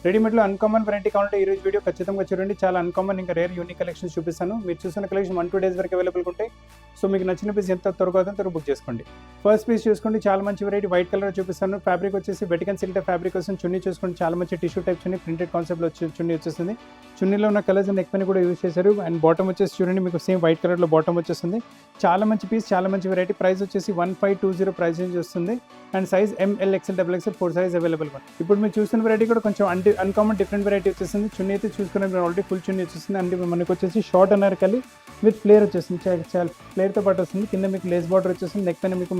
రెడీమేడ్లో uncommon variety కావాలంటే ఈ రోజు వీడియో ఖచ్చితంగా చూడండి. చాలా అన్కామన్ ఇంకా రేర్ యూనిక్ కలెక్షన్స్ చూపిస్తాను. మీరు చూసిన కలెక్షన్ 1-2 డేస్ వరకు అవైలబుల్ ఉంటాయి. సో మీకు నచ్చిన పీస్ ఎంత త్వరగా అవుతుందో త్వరగా బుక్ చేసుకోండి. ఫస్ట్ పీస్ చూసుకోండి, చాలా మంచి వెరైటీ వైట్ కలర్ చూపిస్తాను. ఫ్యాబ్రిక్ వచ్చేసి వెటికన్ సిల్క్ ఫ్యాబ్రిక్ వస్తుంది. చున్నీ చూసుకోండి, చాలా మంచి టిష్యూ టైప్ చున్నీ, ప్రింటెడ్ కాన్సెప్ట్లో చున్నీ వచ్చేస్తుంది. చున్నీలో ఉన్న కలర్స్ నెక్ పైన కూడా యూజ్ చేశారు. అండ్ బాటమ్ వచ్చేసి చూడండి, మీకు సేమ్ వైట్ కలర్లో బాటమ్ వచ్చేస్తుంది. చాలా మంచి పీస్, చాలా మంచి వెరైటీ. ప్రైస్ వచ్చేసి 1520 ప్రైస్ రేంజ్ వస్తుంది. And size ML XL XXL 4 size available. ఇప్పుడు మీరు చూస్తున్న వెరైటీ కూడా కొంచెం అన్కామన్ డిఫరెంట్ వెరైటీ వచ్చేసింది. చున్నీ అయితే చూసుకునే ఆల్రెడీ ఫుల్ చున్నీ వచ్చేసింది. అంటే మనకు వచ్చేసి షార్ట్ అనార్కలి విత్ ఫ్లేర్ వచ్చేసింది. చాలా ఫ్లేర్తో పాటు వస్తుంది. కింద మీకు లేస్ బార్డర్ వచ్చేసింది. నెక్ పైన మీకు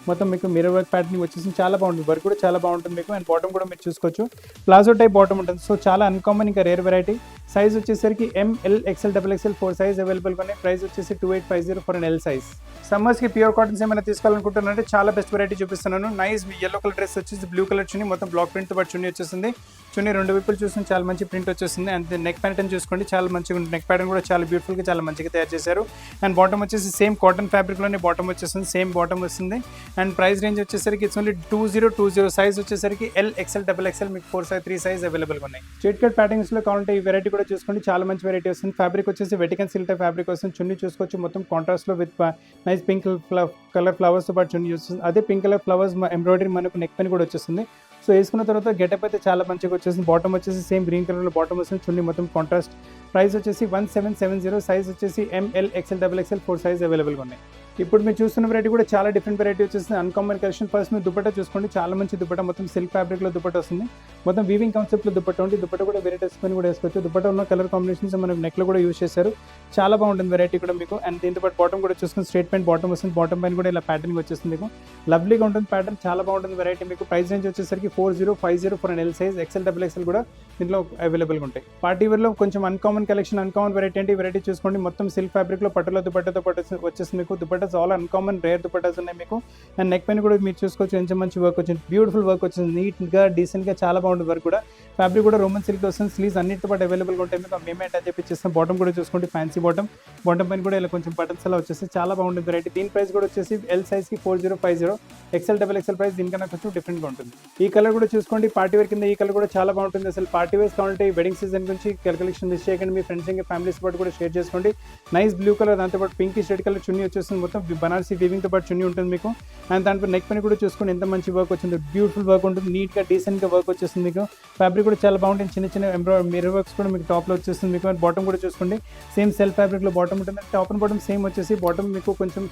మొత్తం మీకు మిర్రర్ వర్క్ ప్యాటర్న్ వచ్చేసింది. చాలా బాగుంటుంది, వర్క్ కూడా చాలా బాగుంటుంది మీకు. అండ్ బాటమ్ కూడా మీరు చూసుకోవచ్చు, ప్లాజో టైప్ బాటమ్ ఉంటుంది. సో చాలా అన్కామన్ ఇంకా రేర్ వెరైటీ. సైజ్ వచ్చేసరికి ML XL XXL 4 సైజ్ అవైలబుల్గా ఉన్నాయి. ప్రైస్ వచ్చేసి 2850 ఫర్ ఎల్ సైజ్. సమ్మర్స్కి ప్యూర్ కాటన్స్ ఏమైనా తీసుకోవాలనుకుంటున్నారంటే చాలా బెస్ట్ వెరైటీ చూపిస్తున్నాను. నైస్ ఎల్లో కలర్ డ్రెస్ వచ్చేసి బ్లూ కలర్ చున్నీ, మొత్తం బ్లాక్ ప్రింట్తో పాటు చున్నీ వచ్చేసింది. చున్నీ రెండు వైపులు చూసుకుని చాలా మంచి ప్రింట్ వచ్చేసింది. అండ్ నెక్ ప్యాటర్న్ చూసుకోండి, చాలా మంచిగా ఉంటుంది. నెక్ ప్యాటర్న్ కూడా చాలా బ్యూటిఫుల్గా చాలా మంచిగా తయారు చేశారు. అండ్ బాటమ్ వచ్చేసి సేమ్ కాటన్ ఫ్యాబ్రిక్లోనే బాటమ్ వచ్చేసింది, సేమ్ బాటమ్ వస్తుంది. అండ్ ప్రైస్ రేంజ్ వచ్చేసరికి ఇట్స్ ఓన్లీ 2020. సైజ్ వచ్చేసరికి L XL XXL మీకు 3 సైజ్ అవైలబుల్గా ఉన్నాయి. స్ట్రైట్ కట్ ప్యాటర్న్స్లో కావాలంటే ఈ వెరైటీ కూడా చూసుకోండి, చాలా మంచి వెరైటీ వస్తుంది. ఫ్యాబ్రిక్ వచ్చేసి వెటికన్ సిల్క్ ఫ్యాబ్రిక్ వస్తుంది. చున్నీ చూసుకోవచ్చు, మొత్తం కాంట్రాస్ట్లో విత్ నైస్ పింక్ కలర్ ఫ్లవర్స్తో పాటు చున్నీ వస్తుంది. అదే పింక్ కలర్ ఫ్లవర్స్ ఎంబ్రాయిడరీ మనకు నెక్ పైన కూడా వచ్చేస్తుంది. సో వేసుకున్న తర్వాత గెటప్ అయితే చాలా మంచిగా వచ్చేసింది. బాటమ్ వచ్చేసి సేమ్ గ్రీన్ కలర్లో బాటమ్ వస్తుంది. చున్నీ మొత్తం కాంట్రాస్ట్. ప్రైస్ వచ్చేసి 1770. సైజ్ వచ్చేసి ML XL XXL 4 సైజ్ అవైలబుల్గా ఉన్నాయి. ఇప్పుడు మీరు చూస్తున్న వెరైటీ కూడా చాలా డిఫరెంట్ వెరైటీ వచ్చేసింది, అన్కామన్ కలెక్షన్. ఫస్ట్ మీరు దుపట్టా చూసుకోండి, చాలా మంచి దుపట్టా, మొత్తం సిల్క్ ఫ్యాబ్రిక్లో దుపట్టా వస్తుంది. మొత్తం వీవింగ్ కాన్సెప్ట్లో దుపట్టా ఉంది. దుపట్టా కూడా వేరే డ్రెస్ పైన కూడా వేసుకోవచ్చు. దుపట్టా ఉన్న కలర్ కాంబినేషన్స్ మనకు నెక్లో కూడా యూజ్ చేశారు. చాలా బాగుంటుంది వెరైటీ కూడా మీకు. అండ్ దీంతో పాటు బాటమ్ కూడా చూసుకుని స్ట్రేట్ ప్యాంట్ బాటమ్ వస్తుంది. బాటమ్ పైన కూడా ఇలా ప్యాటర్న్ వచ్చేస్తుంది మీకు. లవ్లీగా ఉంటుంది ప్యాటర్న్, చాలా బాగుంటుంది వెరైటీ మీకు. ప్రైస్ రేంజ్ వచ్చేసరికి 4050 for L size. XL XXL కూడా దీంట్లో అవైలబుల్గా ఉంటాయి. పార్టీ వేర్లో కొంచెం అన్కామన్ కలెక్షన్, అన్కామన్ వెరైటీ అంటే వెరైటీ చూసుకోండి, మొత్తం సిల్క్ ఫ్యాబ్రిక్లో పట్టులో దుపట్టాతో పాటు వచ్చేస్తుంది మీకు. Dupattas all uncommon rare dupattas ఉన్నాయి మీకు. అండ్ నెక్ పైన కూడా మీరు చూసుకోవచ్చు, ఎంత మంచి వర్క్ వచ్చింది, బ్యూటిఫుల్ వర్క్ వచ్చింది, నీట్గా డీసెంట్గా చాలా బాగుంటుంది వర్క్ కూడా. ఫ్యాబ్రిక్ కూడా రోమన్ సిల్క్ వస్తుంది. స్లీవ్స్ అన్నిటితో పాటు అవైలబుల్గా ఉంటాయి మీకు. మేమే అటాచ్ చెప్పి ఇస్తాం. బాటమ్ కూడా చూసుకోండి, ఫ్యాన్సీ బాటమ్. బాటమ్ పైన కూడా ఇలా కొంచెం బటన్స్ అలా వచ్చేసి చాలా బాగుంటుంది వెరైటీ. దీని ప్రైస్ కూడా వచ్చేసి L సైజ్కి 4050. XL XXL ప్రైస్ దీనికన్నా కొంచెం డిఫరెంట్గా ఉంటుంది. ఈ కలర్ కూడా చూసుకోండి, పార్టీ వేర్ కింద ఈ కలర్ కూడా చాలా బాగుంటుంది. అసలు పార్టీ వేర్స్ కావాలంటే వెడ్డింగ్ సీజన్ గురించి కలెక్షన్ మిస్ చేయకండి. మీ ఫ్రెండ్స్ ఇంకా ఫ్యామిలీస్ పాటు కూడా షేర్ చేసుకోండి. నైస్ బ్లూ కలర్, దాంతోపాటు పింక్ రెడ్ కలర్ చున్నీ వచ్చేస్తుంది. మొత్తం బనారసి వీవింగ్తో పాటు చున్నీ ఉంటుంది మీకు. అండ్ దాంట్లో నెక్ పైన కూడా చూసుకోండి, ఎంత మంచి వర్క్ వచ్చింది, బ్యూటిఫుల్ వర్క్ ఉంటుంది, నీట్గా డీసెంట్గా వర్క్ వచ్చేస్తుంది మీకు. ఫ్యాబ్రిక్ కూడా చాలా బాగుంటుంది, చిన్న చిన్న మిర్రర్ వర్క్స్ కూడా మీకు టాప్లో వచ్చేస్తుంది మీకు. బాటమ్ కూడా చూసుకోండి, సేమ్ సెల్ఫ్ ఫ్యాబ్రిక్లో బాటమ్ ఉంటుంది. టాప్ అండ్ బాటమ్ సేమ్ వచ్చేసి బాటమ్ మీకు కొంచెం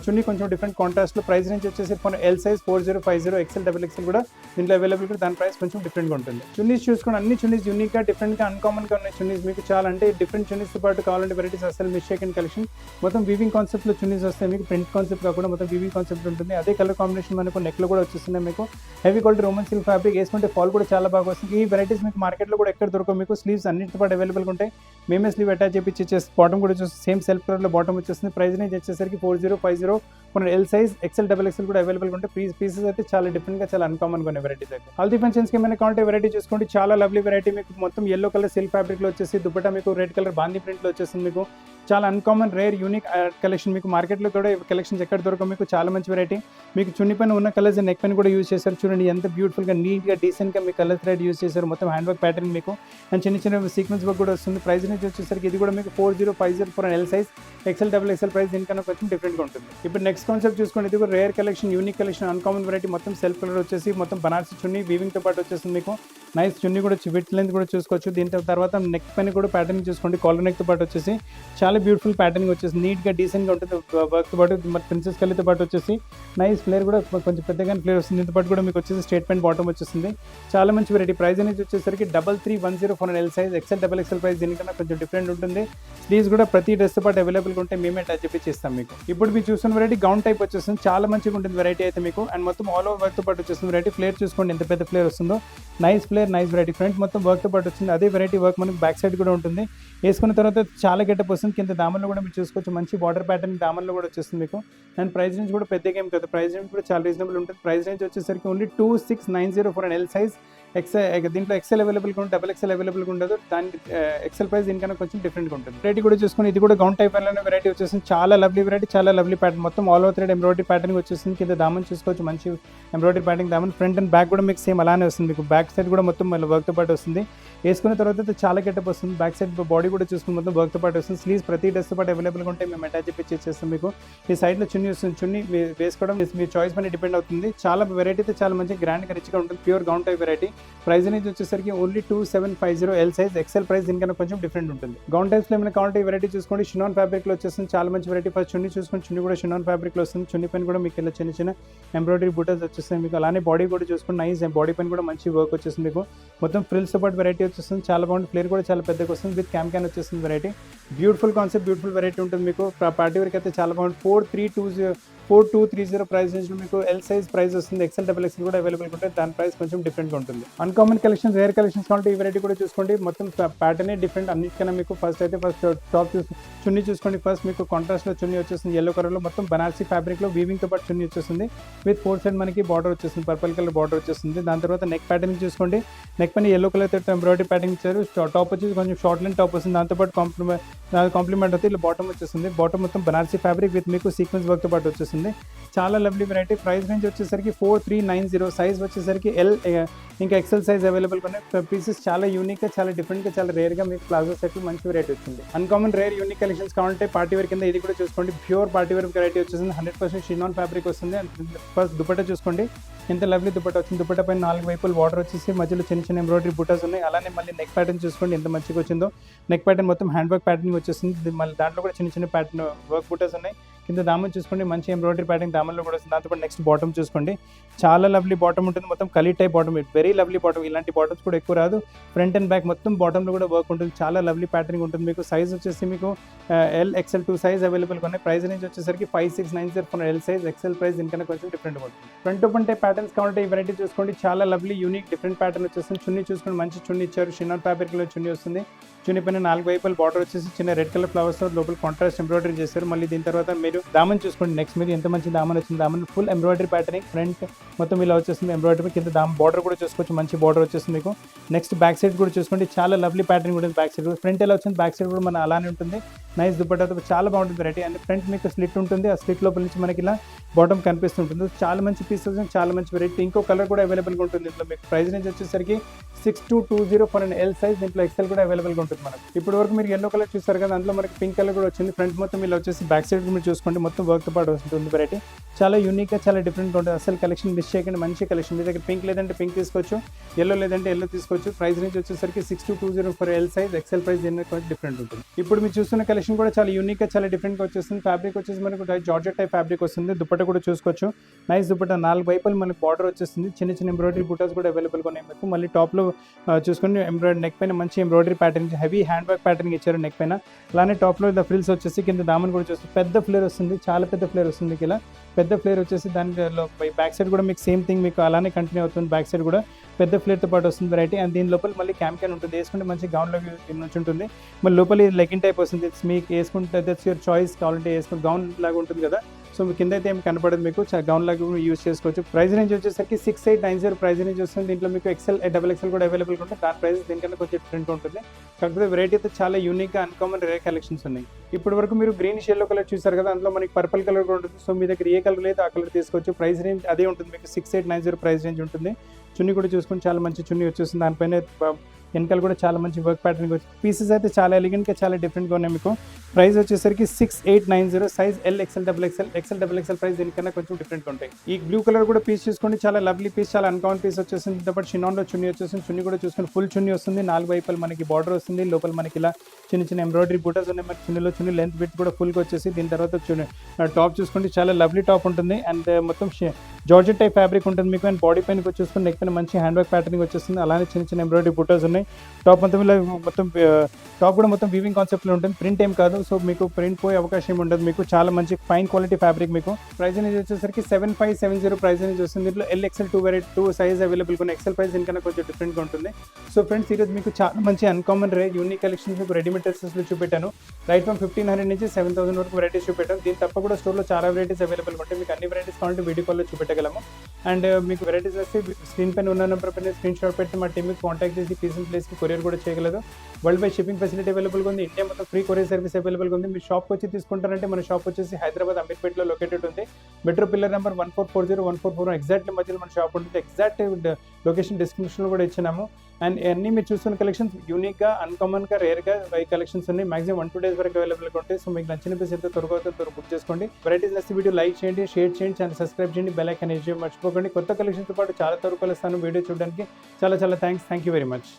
చున్నీ కొంచెం డిఫరెంట్ కాంట్రాస్ట్లో. ప్రైస్ రేంజ్ వచ్చేసి L సైజ్ 4050. XL XXL కూడా దీంట్లో అవైలబుల్ కూడా, దాని ప్రైస్ కొంచెం డిఫరెంట్గా ఉంటుంది. చున్నీస్ చూసుకోండి, అన్ని చున్నీస్ యూనిక్గా డిఫరెంట్గా అన్కామన్గా ఉన్నాయి చున్నీస్ మీకు. చాలా అంటే డిఫరెంట్ చున్నీస్తో పాటు కావాలంటే వెరైటీస్ అసలు మిస్ చేయకండి కలెక్షన్. మొత్తం వీవింగ్ కాన్సెప్ట్లో చున్నీస్ వస్తాయి మీకు. ప్రింట్ కాన్సెప్ట్ కాకుండా మొత్తం వీవింగ్ కాన్సెప్ట్ ఉంటుంది. అదే కలర్ కాంబినేషన్ మనకు నెక్లో కూడా వచ్చేస్తుంది మీకు. Heavy quality Roman silk fabric, వేసుకుంటే ఫాల్ కూడా చాలా బాగా వస్తుంది. ఈ వెరైటీస్ మీకు మార్కెట్లో కూడా ఎక్కడ దొరకవు మీకు. స్లీవ్స్ అన్నిటితో పాటు అవైలబుల్గా ఉంటాయి. మేమే స్లీవ్ అటాచ్ చేసి బాటమ్ కూడా చూస్తే సేమ్ సెల్ఫ్ కలర్లో బాటమ్ వచ్చేస్తుంది. ప్రైస్ రేంజ్ వచ్చేసరికి 4050 మన L సైజ్. XL XXL కూడా అవైలబుల్గా ఉంటాయి. పీసెస్ అయితే చాలా డిఫరెంట్గా చాలా అన్కామన్గా ఉన్నాయి వెరైటీస్ అయితే. హల్దీ ఫంక్షన్స్కి ఏమైనా కావాలంటే వెరైటీ చూసుకోండి, చాలా లవ్లీ వెరైటీ మీకు. మొత్తం ఎల్లో కలర్ సిల్క్ ఫ్యాబ్రిక్లో వచ్చేసి దుపట్టా మీకు రెడ్ కలర్ బాందీ ప్రింట్లో వచ్చేస్తుంది మీకు. చాలా అన్కామన్ రేర్ యూనిక్ కలెక్షన్ మీకు. మార్కెట్లో కూడా కలెక్షన్స్ ఎక్కడ దొరకవు మీకు. చాలా మంచి వెరైటీ మీకు. చున్నీ పైన ఉన్న కలర్స్ నెక్ పైన కూడా యూజ్ చేశారు. చూడండి ఎంత బ్యూటిఫుల్గా నీట్గా డీసెంట్గా మీకు కలర్ థ్రెడ్ యూజ్ చేశారు. మొత్తం హ్యాండ్ వర్క్ ప్యాటర్న్ మీకు. అండ్ చిన్న చిన్న సీక్వెన్స్ వర్క్ కూడా వస్తుంది. ప్రైస్ నుంచి వచ్చేసరికి ఇది కూడా మీకు 4050 for L size. XL XXL price దీనికన్నా కొంచెం డిఫరెంట్గా ఉంటుంది. ఇప్పుడు నెక్స్ట్ కాన్సెప్ట్ చూసుకోండి, ఇది కూడా rare collection, unique collection, uncommon variety. మొత్తం సెల్ఫ్ కలర్ వచ్చేసి మొత్తం బనారసి చున్నీ వీవింగ్తో పాటు వచ్చేస్తుంది మీకు. నైస్ చున్నీ కూడా విత్ లెంత్ కూడా చూసుకోవచ్చు. దీంతో తర్వాత నెక్ పైన కూడా ప్యాటర్న్ చూసుకోండి, కాలర్ నెక్తో పాటు వచ్చేసి చాలా బ్యూటిఫుల్ ప్యాటర్నింగ్ వచ్చేసి నీట్గా డీసెంట్గా ఉంటుంది. వర్క్తో పాటు ప్రిన్సెస్ కలీతో పాటు వచ్చేసి నైస్ ఫ్లేర్ కూడా కొంచెం పెద్దగా ఫ్లేర్ వస్తుంది. దీంతో పాటు కూడా మీకు వచ్చేసి స్ట్రేట్ ప్యాంట్ బాటమ్ వచ్చేస్తుంది. చాలా మంచి వెరైటీ. ప్రైస్ అనేది వచ్చేసరికి 3310 for L size. XL XXL price దీనికన్నా కొంచెం డిఫరెంట్ ఉంటుంది. స్లీవ్స్ కూడా ప్రతి డ్రెస్తో పాటు అవైలబుల్గా ఉంటే మేమే టచ్ చెప్పి ఇస్తాం మీకు. ఇప్పుడు మీరు చూస్తున్న వెరైటీ గౌన్ టైప్ వచ్చేస్తుంది, చాలా మంచిగా ఉంటుంది వెరైటీ అయితే మీకు. అండ్ మొత్తం ఆల్ ఓవర్ వర్క్తో పాటు వచ్చేస్తుంది వెరైటీ. ఫ్లేర్ చూసుకోండి ఎంత పెద్ద ఫ్లేర్ వస్తుందో. Nice flare, nice variety. Front మొత్తం వర్క్తో పాటు వచ్చింది. అదే వెరైటీ వర్క్ మనకి బ్యాక్ సైడ్ కూడా ఉంటుంది. వేసుకున్న తర్వాత చాలా గెటప్ వస్తుంది. కింద దామన్లో కూడా మీరు చూసుకోవచ్చు, మంచి బార్డర్ ప్యాటర్న్ దామన్లో కూడా వచ్చేస్తుంది మీకు. అండ్ ప్రైస్ రేంజ్ కూడా పెద్దగా ఏం కదా, ప్రైస్ రేంజ్ కూడా చాలా రీజనబుల్ ఉంటుంది. ప్రైస్ రేంజ్ వచ్చేసరికి ఓన్లీ 2690 ఫర్ L సైజ్. దీంట్లో ఎక్సెల్ అవైలబుల్గా ఉంటుంది, డబల్ ఎక్సెల్ అవైలబుల్గా ఉండదు. దాని ఎక్సెల్ ప్రైస్ దీనికన్నా కొంచెం డిఫరెంట్గా ఉంటుంది. వెరైటీ కూడా చూసుకుని ఇది కూడా గౌన్ టైప్ లోనే వెరైటీ వచ్చేసింది. చాలా లవ్లీ వెరైటీ, చాలా లవ్లీ ప్యాటర్న్, మొత్తం all over thread embroidery pattern వచ్చేసింది. కింద దామన్ చూసుకోవచ్చు, మంచి ఎంబ్రాయిడరీ ప్యాటర్న్ దామన్. ఫ్రంట్ అండ్ బ్యాక్ కూడా మీకు సేమ్ అలానే వస్తుంది. మీకు బ్యాక్ సైడ్ కూడా మొత్తం వర్క్తో పాటు వస్తుంది. వేసుకున్న తర్వాత చాలా గెటప్ వస్తుంది. బ్యాక్ సైడ్ బాడీ కూడా చూసుకుని మొత్తం వర్క్తో పాటు వస్తుంది. స్లీవ్స్ ప్రతి డ్రెస్తో పాటు అవైలబుల్గా ఉంటే మేము అటాచ్ చేస్తాం. మీకు ఈ సైడ్లో చున్నీ వస్తుంది. చున్నీ వేసుకోవడం మీ చాయిస్ పైన డిపెండ్ అవుతుంది. చాలా వెరైటీ అయితే చాలా మంచి గ్రాండ్గా రిచ్గా ఉంటుంది. Pure gown type variety. Price అనేది వచ్చేసరికి only 2750 L size. XL price దీనికన్నా కొంచెం డిఫరెంట్ ఉంటుంది. గౌన్ టైప్స్ లో ఏమైనా కావాలంటే ఈ వెరైటీ చూసుకోండి. షినాన్ ఫ్యాబ్రిక్ లో వచ్చేస్తుంది. చాలా మంచి వెరైటీ. ఫస్ట్ చున్నీ చూసుకొని, చున్నీ కూడా షినాన్ ఫ్యాబ్రిక్ లో వస్తుంది. చున్నీ పైన కూడా మీకు ఇలా చిన్న చిన్న ఎంబ్రాయిడరీ బూటల్స్ వచ్చేస్తాయి. మీకు అలానే బాడీ కూడా చూసుకుని నైస్ బాడీ పైన కూడా మంచి వర్క్ వచ్చేస్తుంది. మీకు మొత్తం ఫ్రిల్స్ తో పాటు వెరైటీ వచ్చేస్తుంది. చాలా బాగుంది. ఫ్లేర్ కూడా చాలా పెద్దగా వస్తుంది. విత్ క్యాన్ వచ్చేస్తుంది variety. Beautiful concept, beautiful variety ఉంటుంది. మీకు పార్టీ వరకు అయితే చాలా బాగుంది. 4230 ప్రైస్ రేంజ్ లో మీకు ఎల్ సైజ్ ప్రైస్ వస్తుంది. ఎక్సెల్ డబుల్ ఎక్సెల్ కూడా అవైలబుల్ ఉంటుంది. దాని ప్రైస్ కొంచెం డిఫరెంట్ గా ఉంటుంది. అన్కామన్ కలెక్షన్, రేర్ కలెక్షన్స్ కావాలంటే ఈ వెరైటీ కూడా చూసుకోండి. మొత్తం ప్యాటర్న్ డిఫరెంట్ అన్నిటికన్నా. మీకు ఫస్ట్ టాప్ చున్నీ చూసుకోండి. ఫస్ట్ మీకు కాంట్రాస్ట్ లో చున్నీ వచ్చేస్తుంది. ఎల్లో కలర్ లో మొత్తం బనారసీ ఫ్యాబ్రిక్ లో వీవింగ్ తో పాటు చున్నీ వచ్చేస్తుంది. విత్ 4 సైడ్ మనకి బార్డర్ వచ్చేస్తుంది. పర్పుల్ కలర్ బార్డర్ వచ్చేస్తుంది. దాని తర్వాత నెక్ ప్యాటర్న్ చూసుకోండి. నెక్ పైన ఎల్లో కలర్ తో ఎంబ్రాయిడరీ ప్యాటర్న్ ఇచ్చారు. టాప్ వచ్చేసి కొంచెం షార్ట్ లెంత్ టాప్ వస్తుంది. దాంతో పాటు కాంప్లిమెంట్ అవుతుంది. ఇలా బాటమ్ వచ్చేస్తుంది. బాటమ్ మొత్తం బనారసీ ఫ్యాబ్రిక్ విత్ మీకు సీక్వెన్స్ వర్క్ తో పాటు వచ్చేస్తుంది. చాలా లవ్లీ వెరైటీ. ప్రైస్ రేంజ్ వచ్చేసరికి 4390. సైజ్ వచ్చేసరికి ఎల్ ఇంకా ఎక్సెల్ సైజ్ అవైలబుల్ ఉన్నాయి. పీసెస్ చాలా యూనిక్ గా, చాలా డిఫరెంట్ గా, చాలా రేర్ గా మీకు ప్లాజో సెట్ మంచి వెరైటీ వచ్చింది. అన్కామన్ రేర్ యూనిక్ కలెక్షన్స్ కావాలంటే పార్టీ వేర్ కింద ఇది కూడా చూసుకోండి. ప్యూర్ పార్టీ వేర్ వెరైటీ వచ్చేసింది. 100% షినాన్ ఫ్యాబ్రిక్ వస్తుంది. ఫస్ట్ దుపట్టా చూసుకోండి. ఎంత లవ్లీ దుపట్టా వచ్చింది. దుపట్టా పైన 4 వైపులు వాటర్ వచ్చేసి మధ్యలో చిన్న చిన్న ఎంబ్రాయిడరీ బుటాస్ ఉన్నాయి. అలానే మళ్ళీ నెక్ ప్యాటర్న్ చూసుకోండి ఎంత మంచిగా వచ్చిందో. నెక్ ప్యాటర్న్ మొత్తం హ్యాండ్ వర్క్ ప్యాటర్న్ వచ్చేసింది. మళ్ళీ దాంట్లో కూడా చిన్న చిన్న ప్యాటర్న్ వర్క్ బుటాస్ ఉన్నాయి. కింద దామన్ చూసుకోండి, మంచి ఎంబ్రాయిడరీ ప్యాటర్న్ దామన్లో కూడా వస్తుంది. దాంతో పాటు నెక్స్ట్ బాటమ్ చూసుకోండి. చాలా లవ్లీ బాటమ్ ఉంటుంది. మొత్తం కలీ type bottom, very lovely bottom. ఇలాంటి బాటమ్స్ కూడా ఎక్కువ రాదు. ఫ్రంట్ అండ్ బ్యాక్ మొత్తం బాటంలో కూడా వర్క్ ఉంటుంది. చాలా లవ్లీ ప్యాటర్న్ ఉంటుంది. మీకు సైజ్ వచ్చేసి మీకు ఎల్ ఎక్సెల్ 2 సైజ్ అవైలబుల్గా ఉన్నాయి. ప్రైస్ రేంజ్ వచ్చేసరికి 5690 for L size. XL price దీనికన్నా కొంచెం డిఫరెంట్ ఉంటుంది. ఫ్రంట్ ఓపెన్ టైప్ ప్యాటర్న్స్ కావాలంటే ఈ వెరైటీ చూసుకోండి. చాలా లవ్లీ యూనిక్ డిఫరెంట్ ప్యాటర్న్ వచ్చేస్తుంది. చున్నీ చూసుకోండి, మంచి చున్నీ ఇచ్చారు. షినాన్ ఫ్యాబ్రిక్ లో చున్నీ వస్తుంది. చున్నీ పైన 4 వైపులు బార్డర్ వచ్చేసి చిన్న రెడ్ కలర్ ఫ్లవర్స్ లోపల కాంట్రాస్ట్ ఎంబ్రాయిడరీ చేశారు. మళ్ళీ దీని తర్వాత మీరు దామన్ చూసుకోండి. నెక్స్ట్ మీద ఎంత మంచి దామన్ వచ్చింది. Daman full embroidery patterning. Front మొత్తం ఇలా వచ్చేస్తుంది ఎంబ్రాయిడరీ. కింద బార్డర్ కూడా చూసుకోవచ్చు, మంచి బార్డర్ వచ్చేస్తుంది మీకు. నెక్స్ట్ బ్యాక్ సైడ్ కూడా చూసుకోండి. చాలా లవ్లీ ప్యాటర్న్ కూడా బ్యాక్ సైడ్. ఫ్రంట్ ఎలా వచ్చింది, బ్యాక్ సైడ్ కూడా మన అలానే ఉంటుంది. నైస్ దుపట్టాతో చాలా బాగుంటుంది వెరైటీ. అండ్ ఫ్రంట్ మీకు స్లిట్ ఉంటుంది. ఆ స్లిట్ లోపల నుంచి మనకి ఇలా బాటమ్ కనిపిస్తుంటుంది. చాలా మంచి పీస్ వస్తుంది, చాలా మంచి వెరైటీ. ఇంకో కలర్ కూడా అవైలబుల్గా ఉంటుంది. ఇంట్లో మీకు ప్రైస్ రేంజ్ వచ్చేసరికి 6220 ఫర్ ఎల్ సైజ్. దీంట్లో ఎక్సెల్ కూడా అవైలబుల్గా ఉంటుంది మనకు. ఇప్పుడు వరకు మీరు ఎల్లో కలర్ చూస్తారు కదా, అందులో మనకి పింక్ కలర్ కూడా వచ్చింది. ఫ్రంట్ మొత్తం ఇలా వచ్చేసి బ్యాక్ సైడ్ మీరు చూసుకోండి, మొత్తం వర్క్తో పాటు వస్తుంది వెరైటీ. చాలా యూనిక్గా, చాలా డిఫరెంట్గా ఉంటుంది. అసలు కలెక్షన్ మిస్ చేయకండి, మంచి కలెక్షన్. మీ దగ్గర పింక్ లేదంటే పింక్ తీసుకోవచ్చు, ఎల్లో లేదంటే ఎల్లో తీసుకోవచ్చు. ప్రైస్ రేంజ్ వచ్చేసరికి 6220 for L size. XL price దీనికి కొంచెం డిఫరెంట్ ఉంటుంది. ఇప్పుడు మీరు చూస్తున్న కలెక్షన్ కూడా చాలా యూనిక్గా, చాలా డిఫరెంట్గా వచ్చేస్తుంది. ఫ్యాబ్రిక్ వచ్చేసి మనకు జార్జెట్ టైప్ ఫ్యాబ్రిక్ వస్తుంది. దుపట్టా కూడా చూసుకోవచ్చు, నైస్ దుపట్టా. 4 వైపులు మనకి బార్డర్ వచ్చేస్తుంది. చిన్న చిన్న ఎంబ్రాయిడరీ బుటాస్ కూడా అవైలబుల్గా ఉన్నాయి మీకు. మళ్ళీ టాప్లో చూసుకొని ఎంబ్రాయిడరీ నెక్ పైన మంచి embroidery pattern, heavy hand work pattern ఇచ్చారు నెక్ పైన. అలానే టాప్లో ఇలా ఫ్రిల్స్ వచ్చేసి కింద దామన్ కూడా చూస్తుంది. పెద్ద ఫ్లేర్ వస్తుంది, చాలా పెద్ద ఫ్లేర్ వస్తుంది. ఇలా పెద్ద ఫ్లేర్ వచ్చేసి దానిలో బ్యాక్ సైడ్ కూడా మీకు సేమ్ థింగ్ మీకు అలానే కంటిన్యూ అవుతుంది. బ్యాక్ సైడ్ కూడా పెద్ద ఫ్లేర్తో పాటు వస్తుంది వెరైటీ. అండ్ దీని లోపల మళ్ళీ క్యాన్ ఉంటుంది. వేసుకుంటే మంచి గౌన్లో నుంచి ఉంటుంది. మళ్ళీ లోపల లెగిన్ టైప్ వస్తుంది. మీకు వేసుకుంటే దట్స్ యువర్ చాయిస్. కావాలంటే వేసుకుంటే గౌన్ లాగా ఉంటుంది కదా, సో మీ కింద అయితే ఏమి కనపడదు, మీకు గౌన్ లాగా యూస్ చేసుకోవచ్చు. ప్రైస్ రేంజ్ వచ్చేసరికి 6890 ప్రైస్ రేంజ్ వస్తుంది. దీంట్లో మీకు ఎక్సెల్ డబల్ ఎక్సెల్ కూడా అవైలబుల్గా ఉంటుంది. దాని ప్రైస్ దీనికన్నా కొంచెం డిఫరెంట్ ఉంటుంది. కాకపోతే వెరైటీ అయితే చాలా యూనిక్గా అన్కామన్ రేర్ కలెక్షన్స్ ఉన్నాయి. ఇప్పటి వరకు మీరు గ్రీన్ ఎల్లో కలర్ చూసారు కదా, అందులో మనకి పర్పుల్ కలర్ కూడా ఉంటుంది. సో మీ దగ్గర ఏ కలర్ అయితే ఆ కలర్ తీసుకోవచ్చు. ప్రైస్ రేంజ్ అదే ఉంటుంది మీకు. 6890 ప్రైస్ రేంజ్ ఉంటుంది. చున్నీ కూడా చూసుకొని చాలా మంచి చున్నీ వచ్చేస్తుంది. దానిపైన వెనకాల కూడా చాలా మంచి వర్క్ ప్యాటర్న్ వచ్చి పీసెస్ అయితే చాలా ఎలిగెంట్గా, చాలా డిఫరెంట్గా ఉన్నాయి మీకు. ప్రైస్ వచ్చేసరికి 6890 size L XL double XL. XL double XL price దీనికన్నా కొంచెం డిఫరెంట్గా ఉంటాయి. ఈ బ్లూ కలర్ కూడా పీస్ చూసుకోండి, చాలా లవ్లీ పీస్, చాలా అన్కామన్ పీస్ వచ్చేసింది. దాంతో షినాన్లో చున్నీ వచ్చేసింది. చున్నీ కూడా చూసుకొని ఫుల్ చున్నీ వస్తుంది. 4 వైపులు మనకి బార్డర్ వస్తుంది. లోపల మనకి ఇలా చిన్న చిన్న ఎంబ్రాయిడరీ బూటాస్ ఉన్నాయి. మనకి చున్నీలో చున్నీ లెంత్ బిట్ కూడా ఫుల్గా వచ్చేసి. దీని తర్వాత టాప్ చూసుకోండి, చాలా లవ్లీ టాప్ ఉంటుంది. అండ్ మొత్తం జార్జెట్ టైప్ ఫ్యాబ్రిక్ ఉంటుంది మీకు. అండ్ బాడీ పైన చూసుకుని నెక్ పైన మంచి హ్యాండ్ వర్క్ ప్యాటర్నింగ్ వచ్చేస్తుంది. అలానే చిన్న చిన్న ఎంబ్రాయిడరీ బూటాస్ ఉన్నాయి. టాప్ మొత్తం ఇలా మొత్తం టాప్ కూడా మొత్తం వీవింగ్ కాన్సెప్ట్లో ఉంటుంది. ప్రింట్ ఏం కాదు, సో మీకు ప్రింట్ పోయే అవకాశం ఉండదు మీకు. చాలా మంచి ఫైన్ క్వాలిటీ ఫ్యాబ్రిక్ మీకు. ప్రైస్ అనేది వచ్చేసరికి 7570 ప్రైస్ అనేది వస్తుంది. దీంట్లో ఎల్ ఎక్సెల్ 2 సైజ్ అవైలబుల్ కొన్ని. ఎక్సెల్ ప్రైస్ దీనికన్నా కొంచెం డిఫరెంట్గా ఉంటుంది. సో ఫ్రెండ్స్, ఈరోజు మీకు చాలా మంచి అన్కామన్ రేర్ యూనిక్ కలెక్షన్స్ మీకు రెడీమేడ్ డ్రెస్సెస్లో చూపెట్టాను. రైట్ ఫ్రమ్ 1500 నుంచి 7000 వరకు వెరైటీస్ చూపెట్టాను. దీని తప్ప కూడా స్టోర్లో చాలా వెరైటీస్ అవైలబుల్ ఉంటాయి. మీకు అన్ని వెరైటీస్ కావాలంటే వీడియో కాల్లో చూపెట్టాను. పెట్టగలము. అండ్ మీకు వెరైటీస్ వస్తే స్క్రీన్ పైన ఉన్న నెంబర్ పైన స్క్రీన్ షాట్ పెట్టి మా టీమ్కి కాంటాక్ట్ చేసి పీసీఎల్ ప్లేస్కి కొరియర్ కూడా చేయగలదు. వరల్డ్ వైడ్ షిప్పింగ్ ఫెసిలిటీ అవైలబుల్గా ఉంది. ఇండియా మొత్తం ఫ్రీ కొరియర్ సర్వీస్ అవైలబుల్గా ఉంది. మీరు షాప్కి వచ్చి తీసుకుంటారంటే మన షాప్ వచ్చేసి హైదరాబాద్ అమీర్పేటలో లొకేటెడ్ ఉంది. మెట్రో పిల్లర్ నెంబర్ 1440-1441 ఎగ్జాక్ట్లీ మధ్యలో మన షాప్ ఉంటుంది. ఎగ్జాక్ట్ లొకేషన్ డిస్క్రిప్షన్లో కూడా ఇచ్చినాము. అండ్ అన్నీ మీరు చూస్తున్న కలెక్షన్స్ యూనిక్గా, అన్కామన్గా, రేర్గా కలెక్షన్స్ ఉన్నాయి. మాక్సిమం 1-2 days వరకు అవైలబుల్గా ఉంటాయి. సో మీకు నచ్చిన పీస్ ఎంత త్వరగా అవుతుందో బుక్ చేసుకోండి. వెరైటీస్ నచ్చిన వీడియో లైక్ చేయండి, షేర్ చేయండి, ఛానల్ సబ్స్క్రైబ్ చేయండి, బెల్ ఐకాన్ యూజ్ చేయడం మర్చిపోకండి. కొత్త కలెక్షన్తో పాటు చాలా త్వరగా వస్తాను వీడియో చూడడానికి. చాలా thanks. Thank you very much.